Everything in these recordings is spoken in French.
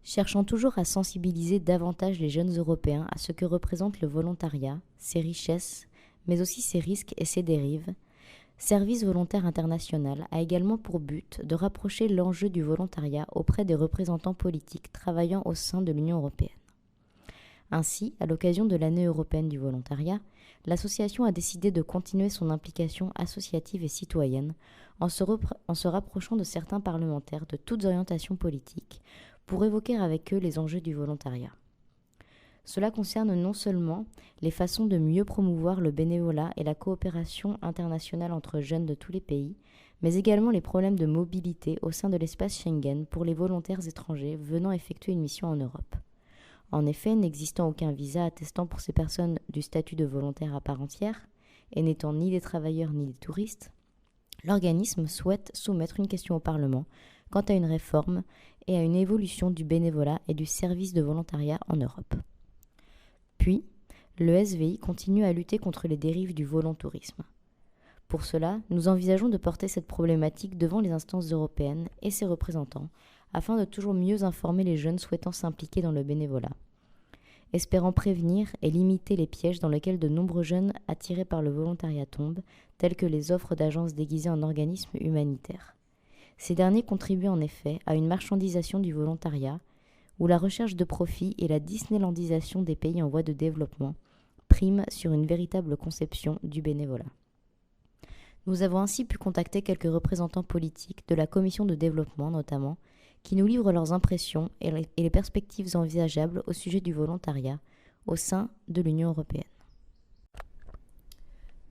Cherchant toujours à sensibiliser davantage les jeunes Européens à ce que représente le volontariat, ses richesses, mais aussi ses risques et ses dérives, Service volontaire international a également pour but de rapprocher l'enjeu du volontariat auprès des représentants politiques travaillant au sein de l'Union européenne. Ainsi, à l'occasion de l'année européenne du volontariat, l'association a décidé de continuer son implication associative et citoyenne en se rapprochant de certains parlementaires de toutes orientations politiques pour évoquer avec eux les enjeux du volontariat. Cela concerne non seulement les façons de mieux promouvoir le bénévolat et la coopération internationale entre jeunes de tous les pays, mais également les problèmes de mobilité au sein de l'espace Schengen pour les volontaires étrangers venant effectuer une mission en Europe. En effet, n'existant aucun visa attestant pour ces personnes du statut de volontaire à part entière, et n'étant ni des travailleurs ni des touristes, l'organisme souhaite soumettre une question au Parlement quant à une réforme et à une évolution du bénévolat et du service de volontariat en Europe. Puis, le SVI continue à lutter contre les dérives du volontourisme. Pour cela, nous envisageons de porter cette problématique devant les instances européennes et ses représentants, afin de toujours mieux informer les jeunes souhaitant s'impliquer dans le bénévolat, espérant prévenir et limiter les pièges dans lesquels de nombreux jeunes attirés par le volontariat tombent, tels que les offres d'agences déguisées en organismes humanitaires. Ces derniers contribuent en effet à une marchandisation du volontariat, où la recherche de profit et la disneylandisation des pays en voie de développement priment sur une véritable conception du bénévolat. Nous avons ainsi pu contacter quelques représentants politiques, de la Commission de développement notamment, qui nous livrent leurs impressions et les perspectives envisageables au sujet du volontariat au sein de l'Union européenne.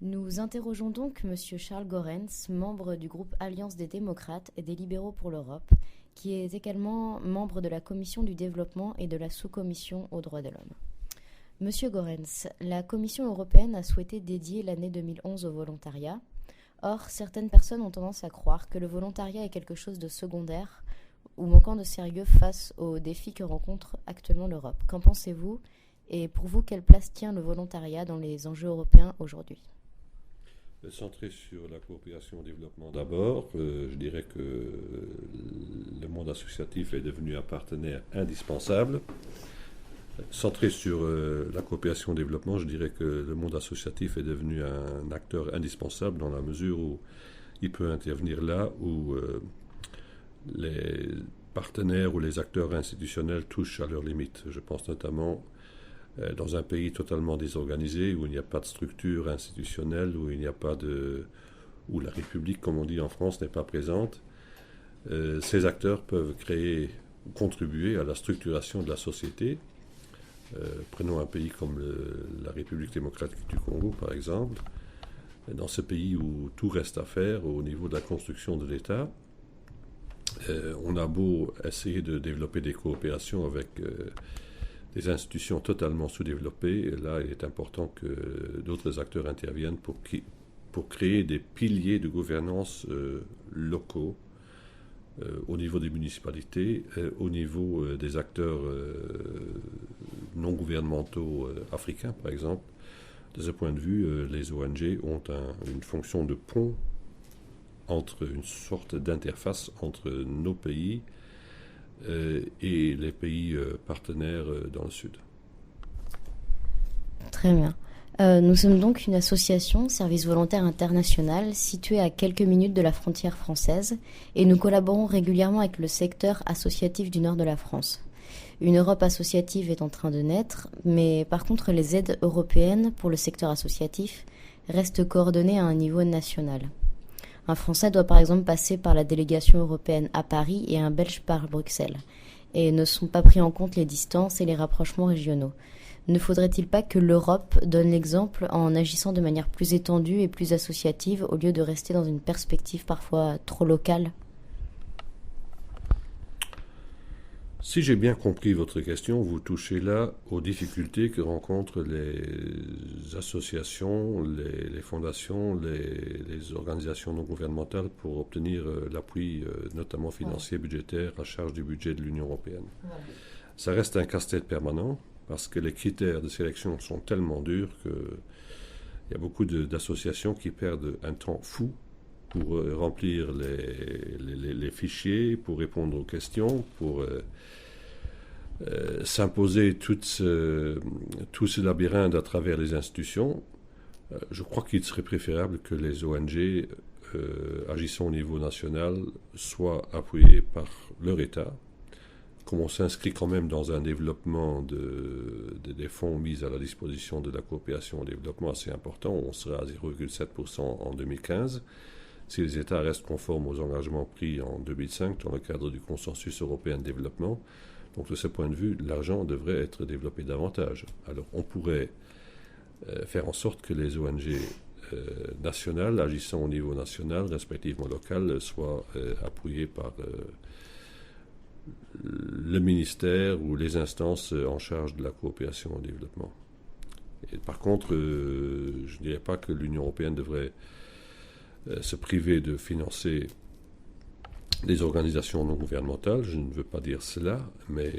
Nous interrogeons donc M. Charles Goerens, membre du groupe Alliance des démocrates et des libéraux pour l'Europe, qui est également membre de la Commission du développement et de la sous-commission aux droits de l'homme. Monsieur Goerens, la Commission européenne a souhaité dédier l'année 2011 au volontariat. Or, certaines personnes ont tendance à croire que le volontariat est quelque chose de secondaire ou manquant de sérieux face aux défis que rencontre actuellement l'Europe. Qu'en pensez-vous? Et pour vous, quelle place tient le volontariat dans les enjeux européens aujourd'hui? Centré sur la coopération au développement d'abord, je dirais que le monde associatif est devenu un partenaire indispensable. Centré sur la coopération au développement, je dirais que le monde associatif est devenu un acteur indispensable dans la mesure où il peut intervenir là où les partenaires ou les acteurs institutionnels touchent à leurs limites. Je pense notamment dans un pays totalement désorganisé, où il n'y a pas de structure institutionnelle, où il n'y a pas où la République, comme on dit en France, n'est pas présente, ces acteurs peuvent créer ou contribuer à la structuration de la société. Prenons un pays comme la République démocratique du Congo, par exemple. Dans ce pays où tout reste à faire au niveau de la construction de l'État, on a beau essayer de développer des coopérations avec des institutions totalement sous-développées. Là, il est important que d'autres acteurs interviennent pour créer des piliers de gouvernance locaux au niveau des municipalités, au niveau des acteurs non gouvernementaux africains, par exemple. De ce point de vue, les ONG ont une fonction de pont entre une sorte d'interface entre nos pays et les pays partenaires dans le Sud. Très bien. Nous sommes donc une association, Service volontaire international, située à quelques minutes de la frontière française, et nous collaborons régulièrement avec le secteur associatif du nord de la France. Une Europe associative est en train de naître, mais par contre les aides européennes pour le secteur associatif restent coordonnées à un niveau national. Un Français doit par exemple passer par la délégation européenne à Paris et un Belge par Bruxelles, et ne sont pas pris en compte les distances et les rapprochements régionaux. Ne faudrait-il pas que l'Europe donne l'exemple en agissant de manière plus étendue et plus associative au lieu de rester dans une perspective parfois trop locale ? Si j'ai bien compris votre question, vous touchez là aux difficultés que rencontrent les associations, les fondations, les organisations non gouvernementales pour obtenir l'appui, notamment financier, budgétaire, à charge du budget de l'Union européenne. Ça reste un casse-tête permanent parce que les critères de sélection sont tellement durs qu'il y a beaucoup d'associations qui perdent un temps fou pour remplir les fichiers, pour répondre aux questions, pour s'imposer tout ce labyrinthe à travers les institutions, je crois qu'il serait préférable que les ONG agissant au niveau national soient appuyées par leur État. Comme on s'inscrit quand même dans un développement des fonds mis à la disposition de la coopération au développement assez important, on sera à 0,7% en 2015. Si les États restent conformes aux engagements pris en 2005 dans le cadre du consensus européen de développement, donc de ce point de vue, l'argent devrait être développé davantage. Alors on pourrait faire en sorte que les ONG nationales, agissant au niveau national, respectivement local, soient appuyées par le ministère ou les instances en charge de la coopération au développement. Et par contre, je ne dirais pas que l'Union européenne devrait se priver de financer des organisations non gouvernementales. Je ne veux pas dire cela, mais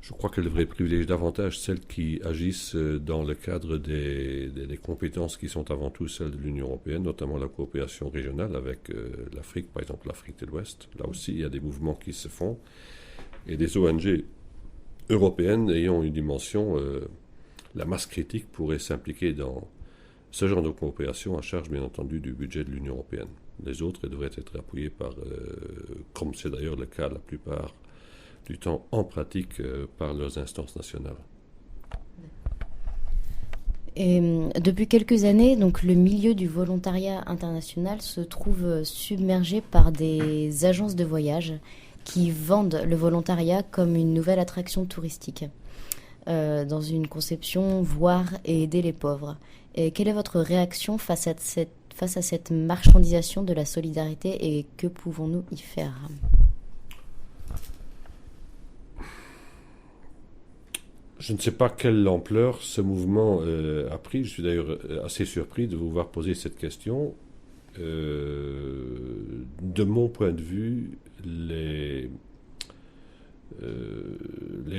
je crois qu'elle devrait privilégier davantage celles qui agissent dans le cadre des compétences qui sont avant tout celles de l'Union européenne, notamment la coopération régionale avec l'Afrique, par exemple l'Afrique de l'Ouest. Là aussi, il y a des mouvements qui se font. Et des ONG européennes ayant une dimension, la masse critique pourrait s'impliquer dans ce genre de coopération à charge, bien entendu, du budget de l'Union européenne. Les autres devraient être appuyés par, comme c'est d'ailleurs le cas la plupart du temps en pratique, par leurs instances nationales. Et depuis quelques années, donc, le milieu du volontariat international se trouve submergé par des agences de voyage qui vendent le volontariat comme une nouvelle attraction touristique, dans une conception voir et aider les pauvres. Et quelle est votre réaction face à cette marchandisation de la solidarité et que pouvons-nous y faire ? Je ne sais pas quelle ampleur ce mouvement a pris. Je suis d'ailleurs assez surpris de vous voir poser cette question. De mon point de vue, les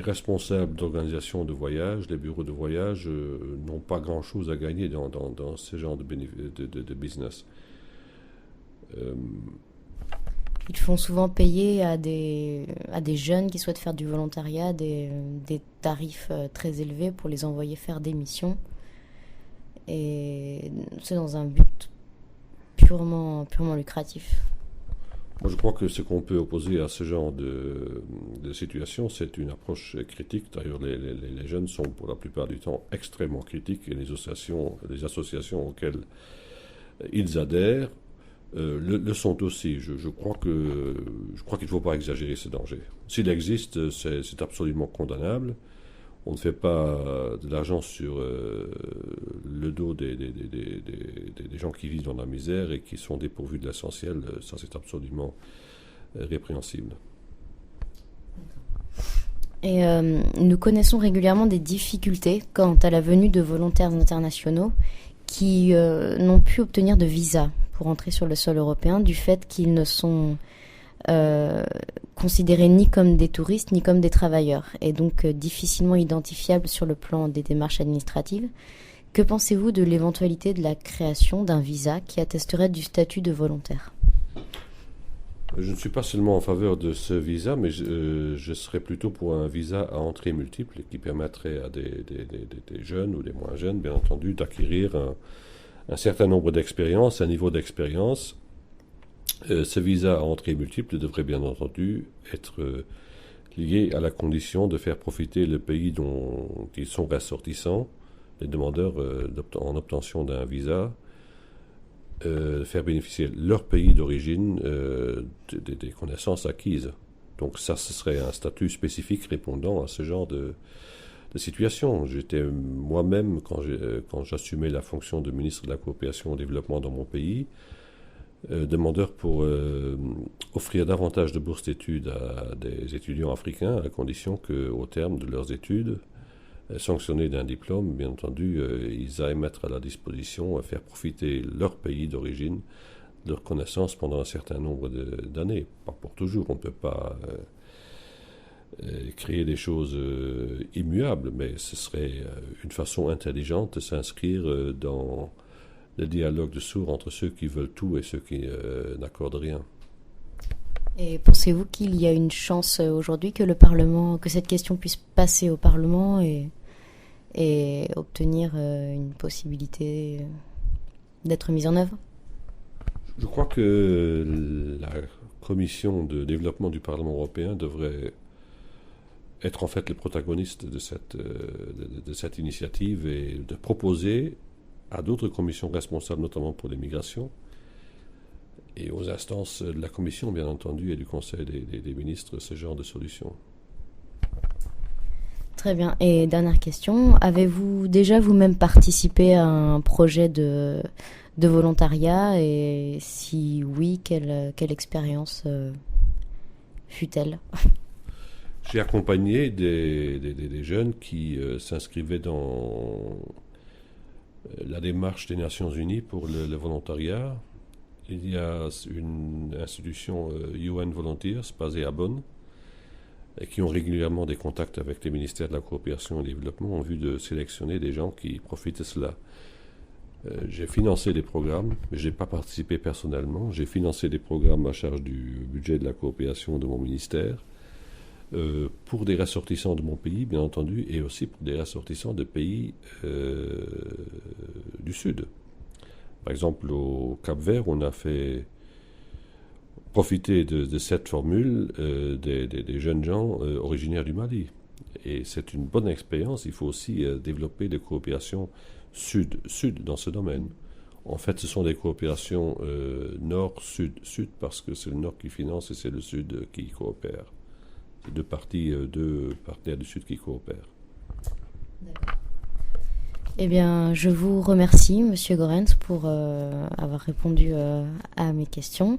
responsables d'organisations de voyage, les bureaux de voyage, n'ont pas grand-chose à gagner dans ce genre de business. Ils font souvent payer à des jeunes qui souhaitent faire du volontariat des tarifs très élevés pour les envoyer faire des missions. Et c'est dans un but purement lucratif. Moi, je crois que ce qu'on peut opposer à ce genre de situation, c'est une approche critique. D'ailleurs, les jeunes sont pour la plupart du temps extrêmement critiques et les associations auxquelles ils adhèrent le sont aussi. Je crois qu'il ne faut pas exagérer ce danger. S'il existe, c'est absolument condamnable. On ne fait pas de l'argent sur le dos des gens qui vivent dans la misère et qui sont dépourvus de l'essentiel. Ça, c'est absolument répréhensible. Et nous connaissons régulièrement des difficultés quant à la venue de volontaires internationaux qui n'ont pu obtenir de visa pour entrer sur le sol européen du fait qu'ils ne sont considérés ni comme des touristes ni comme des travailleurs et donc difficilement identifiables sur le plan des démarches administratives. Que pensez-vous de l'éventualité de la création d'un visa qui attesterait du statut de volontaire ? Je ne suis pas seulement en faveur de ce visa, mais je serais plutôt pour un visa à entrée multiple qui permettrait à des jeunes ou des moins jeunes, bien entendu, d'acquérir un certain nombre d'expériences, un niveau d'expérience. Ce visa à entrée multiple devrait bien entendu être lié à la condition de faire profiter le pays dont ils sont ressortissants, les demandeurs en obtention d'un visa, faire bénéficier leur pays d'origine des connaissances acquises. Donc ça, ce serait un statut spécifique répondant à ce genre de situation. J'étais moi-même, quand j'assumais la fonction de ministre de la coopération au développement dans mon pays, demandeur pour offrir davantage de bourses d'études à des étudiants africains, à la condition qu'au terme de leurs études, sanctionnés d'un diplôme, bien entendu, ils aillent mettre à la disposition, faire profiter leur pays d'origine, leurs connaissances pendant un certain nombre d'années. Pas pour toujours, on ne peut pas créer des choses immuables, mais ce serait une façon intelligente de s'inscrire dans le dialogue de sourds entre ceux qui veulent tout et ceux qui n'accordent rien. Et pensez-vous qu'il y a une chance aujourd'hui que le Parlement, que cette question puisse passer au Parlement et obtenir une possibilité d'être mise en œuvre? Je crois que la commission de développement du Parlement européen devrait être en fait le protagoniste de cette initiative et de proposer à d'autres commissions responsables, notamment pour les migrations, et aux instances de la Commission, bien entendu, et du Conseil des ministres, ce genre de solution. Très bien. Et dernière question, avez-vous déjà vous-même participé à un projet de volontariat et si oui, quelle expérience fut-elle? J'ai accompagné des jeunes qui s'inscrivaient dans la démarche des Nations Unies pour le volontariat. Il y a une institution UN Volunteers basée à Bonn et qui ont régulièrement des contacts avec les ministères de la coopération et du développement en vue de sélectionner des gens qui profitent de cela. J'ai financé des programmes, mais je n'ai pas participé personnellement. J'ai financé des programmes à charge du budget de la coopération de mon ministère pour des ressortissants de mon pays, bien entendu, et aussi pour des ressortissants de pays du Sud. Par exemple, au Cap-Vert, on a fait profiter de cette formule des jeunes gens originaires du Mali. Et c'est une bonne expérience. Il faut aussi développer des coopérations sud-sud dans ce domaine. En fait, ce sont des coopérations nord-sud-sud parce que c'est le nord qui finance et c'est le sud qui coopère. C'est deux partenaires du sud qui coopèrent. D'accord. Eh bien, je vous remercie, Monsieur Goerens, pour avoir répondu à mes questions.